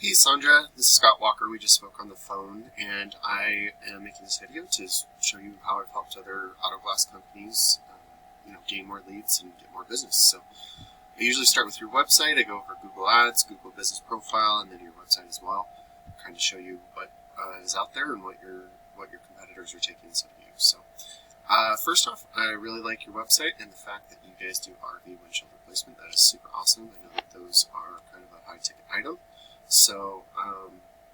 Hey Sandra, this is Scott Walker. We just spoke on the phone, and I am making this video to show you how I've helped other auto glass companies, gain more leads and get more business. So I usually start with your website. I go over Google Ads, Google Business Profile, and then your website as well. Kind of show you what is out there and what your competitors are taking instead of you. So first off, I really like your website and the fact that you guys do RV windshield replacement. That is super awesome. I know that those are kind of a high ticket item. So,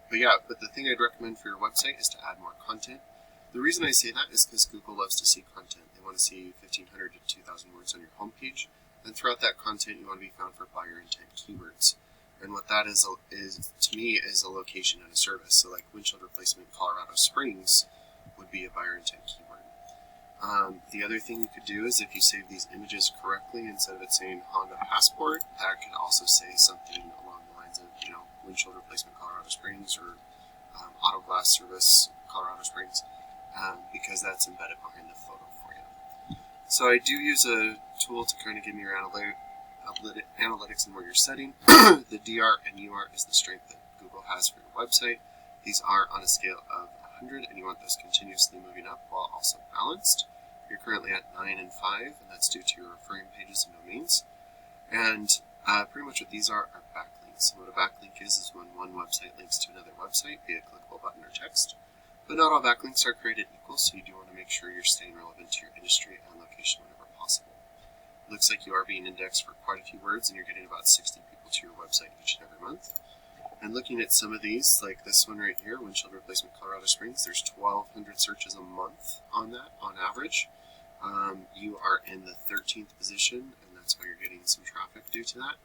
but the thing I'd recommend for your website is to add more content. The reason I say that is because Google loves to see content. They want to see 1,500 to 2,000 words on your homepage, and throughout that content, you want to be found for buyer intent keywords. And what that is to me is a location and a service. So, like windshield replacement Colorado Springs would be a buyer intent keyword. The other thing you could do is if you save these images correctly, instead of it saying Honda Passport, that could also say something along the lines of, windshield replacement Colorado Springs or auto glass service Colorado Springs, because that's embedded behind the photo for you. So I do use a tool to kind of give me your analytics and where you're setting. The DR and UR is the strength that Google has for your website. These are on a scale of 100, and you want those continuously moving up while also balanced. You're currently at 9 and 5, and that's due to your referring pages and domains. And pretty much what these are backlinks. So what a backlink is when one website links to another website via a clickable button or text. But not all backlinks are created equal, so you do want to make sure you're staying relevant to your industry and location whenever possible. It looks like you are being indexed for quite a few words, and you're getting about 60 people to your website each and every month. And looking at some of these, like this one right here, windshield replacement Colorado Springs, there's 1,200 searches a month on that, on average. You are in the 13th position, and that's why you're getting some traffic due to that.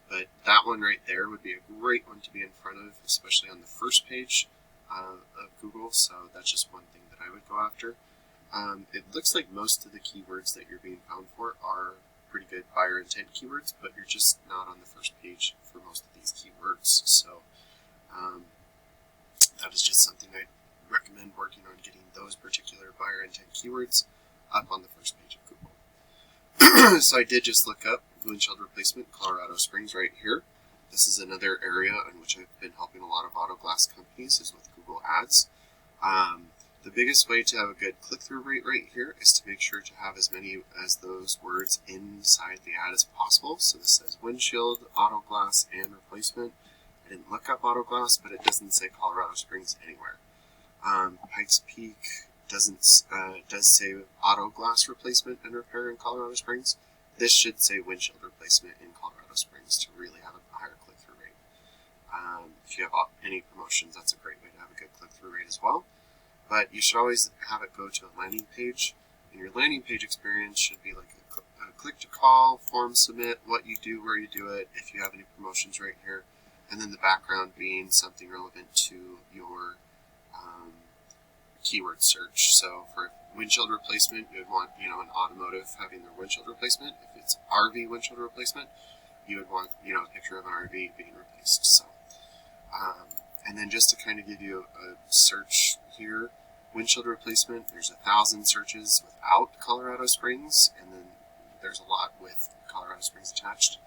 But that one right there would be a great one to be in front of, especially on the first page of Google. So that's just one thing that I would go after. It looks like most of the keywords that you're being found for are pretty good buyer intent keywords, but you're just not on the first page for most of these keywords. So that is just something I'd recommend working on, getting those particular buyer intent keywords up on the first page of Google. So I did just look up windshield replacement Colorado Springs right here. This is another area in which I've been helping a lot of auto glass companies is with Google Ads. The biggest way to have a good click-through rate right here is to make sure to have as many as those words inside the ad as possible. So this says windshield, auto glass, and replacement. I didn't look up auto glass, but it doesn't say Colorado Springs anywhere. Pikes Peak does say auto glass replacement and repair in Colorado Springs. This should say windshield replacement in Colorado Springs to really have a higher click-through rate. If you have any promotions, that's a great way to have a good click-through rate as well. But you should always have it go to a landing page, and your landing page experience should be like a click to call, form submit, what you do, where you do it, if you have any promotions right here, and then the background being something relevant to your keyword search. So for windshield replacement, you would want, an automotive having their windshield replacement. If it's RV windshield replacement, you would want, a picture of an RV being replaced. So, and then just to kind of give you a search here, windshield replacement, there's 1,000 searches without Colorado Springs, and then there's a lot with Colorado Springs attached.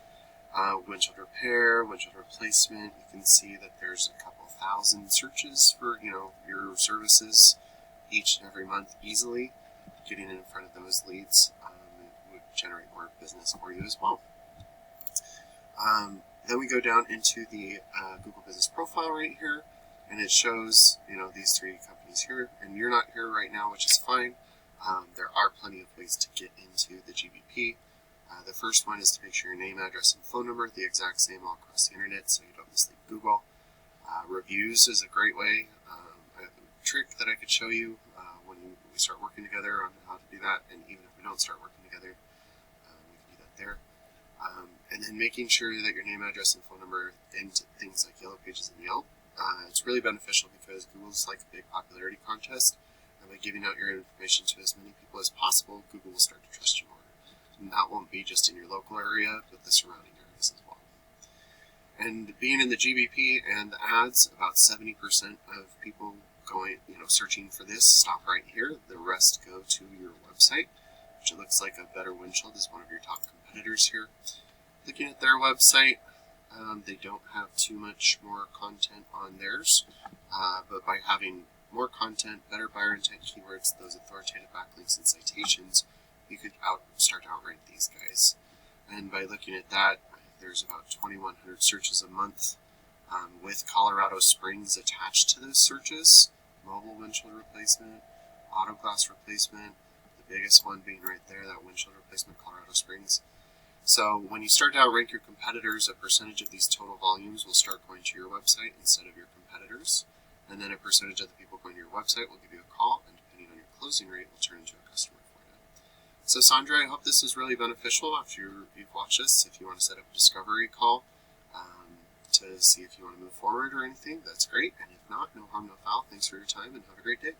Windshield repair, windshield replacement, you can see that there's a couple thousand searches for, your services each and every month easily. Getting in front of those leads would generate more business for you as well. Then we go down into the Google Business Profile right here, and it shows, these three companies here, and you're not here right now, which is fine. There are plenty of ways to get into the GBP. The first one is to make sure your name, address, and phone number are the exact same all across the internet, so you don't mislead Google. Reviews is a great way. I have a trick that I could show you when we start working together on how to do that, and even if we don't start working together, we can do that there. And then making sure that your name, address, and phone number into things like Yellow Pages and Yelp. It's really beneficial because Google's like a big popularity contest, and by giving out your information to as many people as possible, Google will start to trust you more. And that won't be just in your local area, but the surrounding areas as well. And being in the GBP and the ads, about 70% of people going, searching for this stop right here. The rest go to your website, which it looks like a Better Windshield is one of your top competitors here. Looking at their website, They don't have too much more content on theirs, but by having more content, better buyer intent keywords, those authoritative backlinks and citations, you could start to outrank these guys. And by looking at that, there's about 2,100 searches a month with Colorado Springs attached to those searches. Mobile windshield replacement, auto glass replacement, the biggest one being right there, that windshield replacement, Colorado Springs. So when you start to outrank your competitors, a percentage of these total volumes will start going to your website instead of your competitors. And then a percentage of the people going to your website will give you a call, and depending on your closing rate, will turn into a customer for you. So Sandra, I hope this is really beneficial after you've watched this. If you want to set up a discovery call to see if you want to move forward or anything, that's great. And if not, no harm, no foul. Thanks for your time, and have a great day.